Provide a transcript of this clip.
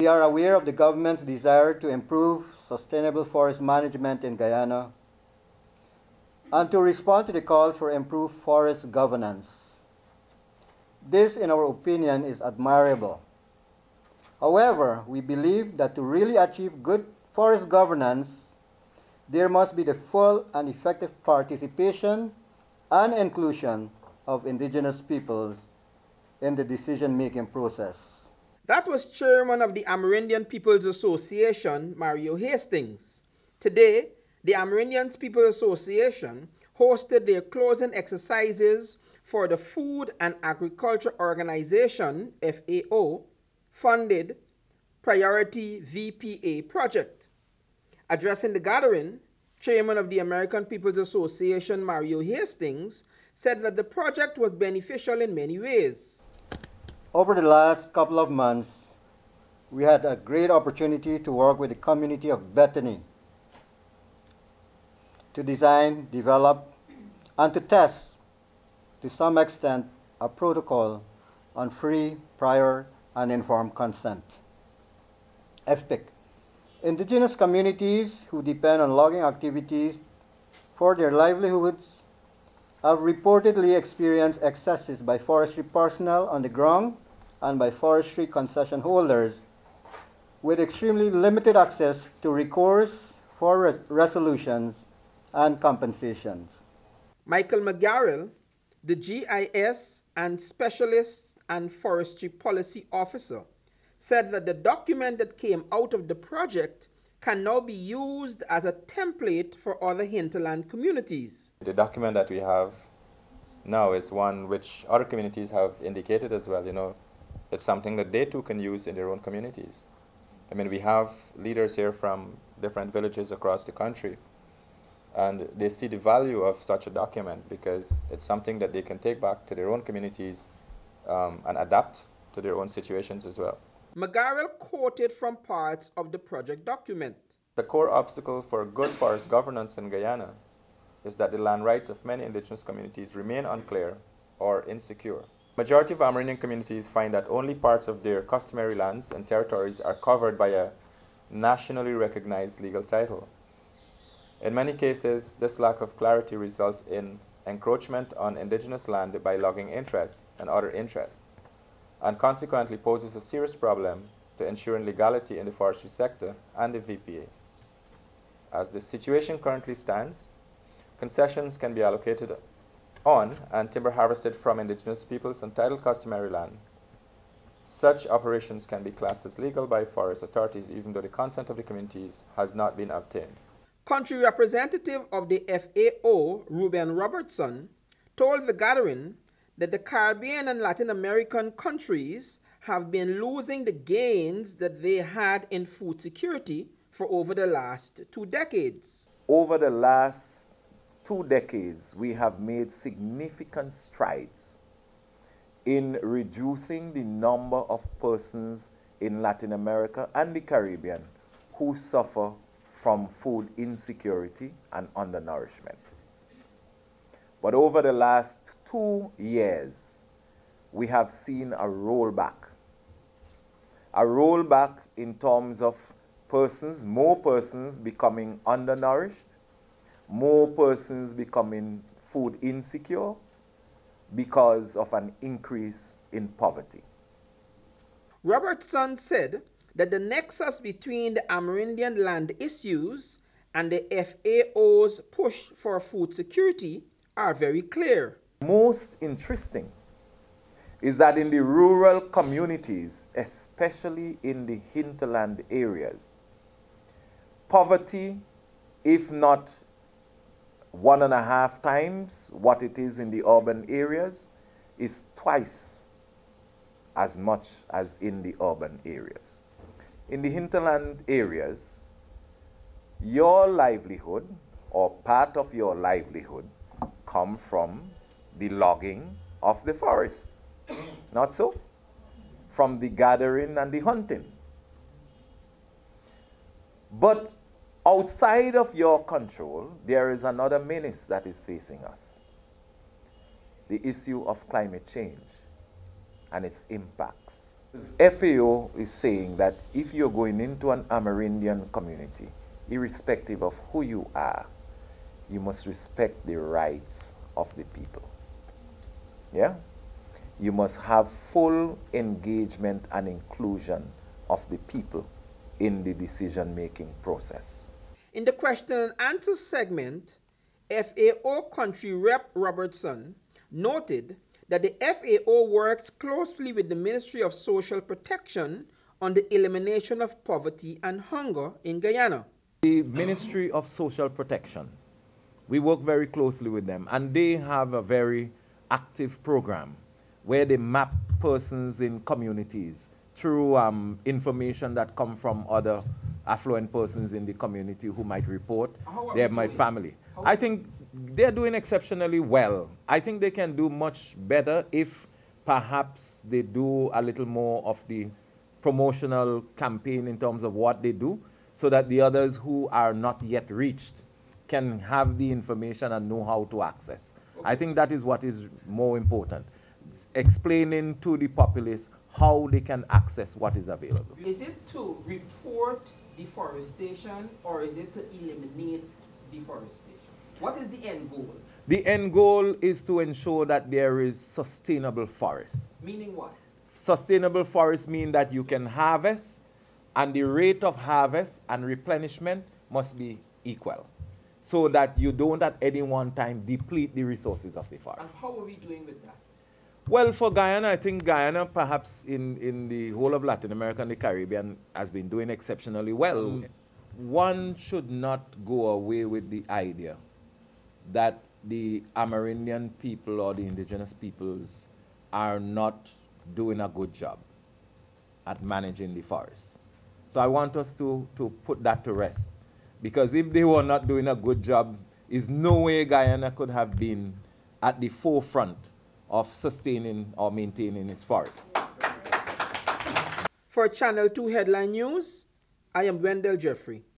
We are aware of the government's desire to improve sustainable forest management in Guyana and to respond to the calls for improved forest governance. This, in our opinion, is admirable. However, we believe that to really achieve good forest governance, there must be the full and effective participation and inclusion of indigenous peoples in the decision-making process. That was Chairman of the Amerindian People's Association, Mario Hastings. Today, the Amerindian People's Association hosted their closing exercises for the Food and Agriculture Organization, FAO, funded Priority VPA project. Addressing the gathering, Chairman of the American People's Association, Mario Hastings, said that the project was beneficial in many ways. Over the last couple of months, we had a great opportunity to work with the community of Bethany to design, develop, and to test, to some extent, a protocol on free, prior, and informed consent, FPIC. Indigenous communities who depend on logging activities for their livelihoods have reportedly experienced excesses by forestry personnel on the ground and by forestry concession holders with extremely limited access to recourse for resolutions and compensations. Michael McGarrell, the GIS and Specialist and Forestry Policy Officer, said that the document that came out of the project can now be used as a template for other hinterland communities. The document that we have now is one which other communities have indicated as well. It's something that they too can use in their own communities. I mean, we have leaders here from different villages across the country, and they see the value of such a document because it's something that they can take back to their own communities and adapt to their own situations as well. McGarrell quoted from parts of the project document. The core obstacle for good forest governance in Guyana is that the land rights of many indigenous communities remain unclear or insecure. Majority of Amerindian communities find that only parts of their customary lands and territories are covered by a nationally recognized legal title. In many cases, this lack of clarity results in encroachment on indigenous land by logging interests and other interests, and consequently poses a serious problem to ensuring legality in the forestry sector and the VPA. As the situation currently stands, concessions can be allocated on and timber harvested from indigenous peoples on titled customary land. Such operations can be classed as legal by forest authorities even though the consent of the communities has not been obtained. Country representative of the FAO, Ruben Robertson, told the gathering that the Caribbean and Latin American countries have been losing the gains that they had in food security for over the last 2 decades. Over the last 2 decades, we have made significant strides in reducing the number of persons in Latin America and the Caribbean who suffer from food insecurity and undernourishment. But over the last 2 years, we have seen a rollback in terms of more persons becoming undernourished, more persons becoming food insecure because of an increase in poverty. Robertson said that the nexus between the Amerindian land issues and the FAO's push for food security are very clear. Most interesting is that in the rural communities, especially in the hinterland areas, poverty, if not 1.5 times what it is in the urban areas, is twice as much as in the urban areas. In the hinterland areas, your livelihood or part of your livelihood come from the logging of the forest. Not so? From the gathering and the hunting. But outside of your control, there is another menace that is facing us. The issue of climate change and its impacts FAO is saying that if you're going into an Amerindian community, irrespective of who you are, you must respect the rights of the people. Yeah? You must have full engagement and inclusion of the people in the decision-making process. In the question and answer segment, FAO Country Rep Robertson noted that the FAO works closely with the Ministry of Social Protection on the elimination of poverty and hunger in Guyana. The Ministry of Social Protection, we work very closely with them, and they have a very active program where they map persons in communities through information that come from other affluent persons in the community who might report their family. I think they're doing exceptionally well. I think they can do much better if perhaps they do a little more of the promotional campaign in terms of what they do, so that the others who are not yet reached can have the information and know how to access. Okay. I think that is what is more important. Explaining to the populace how they can access what is available. Is it to report deforestation or is it to eliminate deforestation? What is the end goal? The end goal is to ensure that there is sustainable forests. Meaning what? Sustainable forests mean that you can harvest, and the rate of harvest and replenishment must be equal, so that you don't at any one time deplete the resources of the forest. And how are we doing with that? Well, for Guyana, I think Guyana, perhaps in the whole of Latin America and the Caribbean, has been doing exceptionally well. One should not go away with the idea that the Amerindian people or the indigenous peoples are not doing a good job at managing the forest. So I want us to put that to rest. Because if they were not doing a good job, is no way Guyana could have been at the forefront of sustaining or maintaining its forests. For Channel 2 Headline News, I am Wendell Jeffrey.